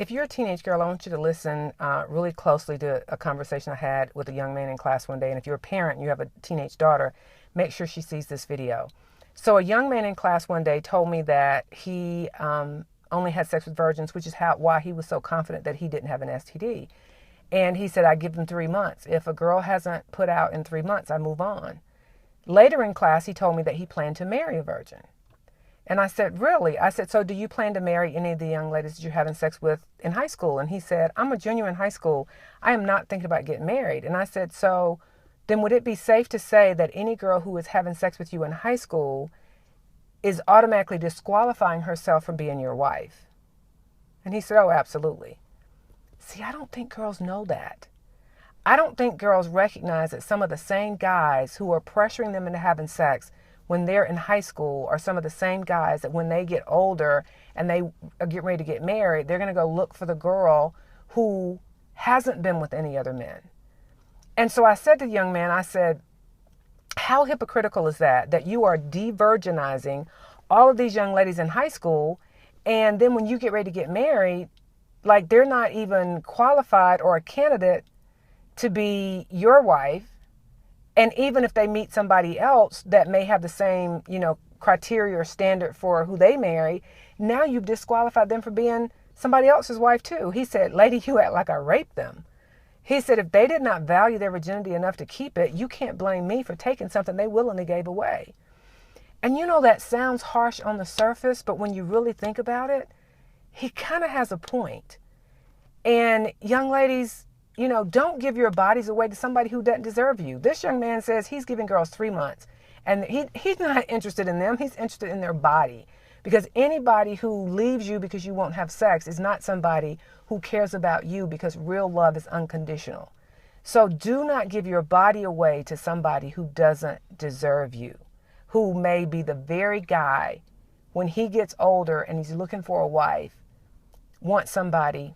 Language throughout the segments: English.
If you're a teenage girl, I want you to listen really closely to a conversation I had with a young man in class one day. And if you're a parent and you have a teenage daughter, make sure she sees this video. So a young man in class one day told me that he only had sex with virgins, which is why he was so confident that he didn't have an STD. And he said, I give them 3 months. If a girl hasn't put out in 3 months, I move on. Later in class, he told me that he planned to marry a virgin. And I said, really? I said, so do you plan to marry any of the young ladies that you're having sex with in high school? And he said, I'm a junior in high school. I am not thinking about getting married. And I said, so then would it be safe to say that any girl who is having sex with you in high school is automatically disqualifying herself from being your wife? And he said, oh, absolutely. See, I don't think girls know that. I don't think girls recognize that some of the same guys who are pressuring them into having sex when they're in high school are some of the same guys that when they get older and they are getting ready to get married, they're going to go look for the girl who hasn't been with any other men. And so I said to the young man, I said, how hypocritical is that you are de-virginizing all of these young ladies in high school, and then when you get ready to get married, like they're not even qualified or a candidate to be your wife. And even if they meet somebody else that may have the same, criteria or standard for who they marry, now you've disqualified them from being somebody else's wife too. He said, lady, you act like I raped them. He said, if they did not value their virginity enough to keep it, you can't blame me for taking something they willingly gave away. And that sounds harsh on the surface, but when you really think about it, he kind of has a point. And young ladies, don't give your bodies away to somebody who doesn't deserve you. This young man says he's giving girls 3 months, and he's not interested in them. He's interested in their body, because anybody who leaves you because you won't have sex is not somebody who cares about you, because real love is unconditional. So do not give your body away to somebody who doesn't deserve you, who may be the very guy when he gets older and he's looking for a wife, wants somebody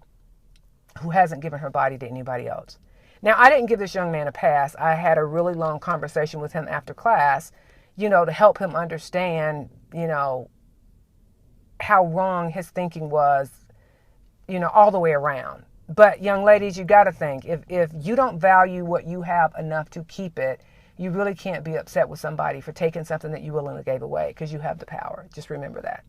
who hasn't given her body to anybody else. Now, I didn't give this young man a pass. I had a really long conversation with him after class, to help him understand, how wrong his thinking was, all the way around. But young ladies, you got to think, if you don't value what you have enough to keep it, you really can't be upset with somebody for taking something that you willingly gave away, because you have the power. Just remember that.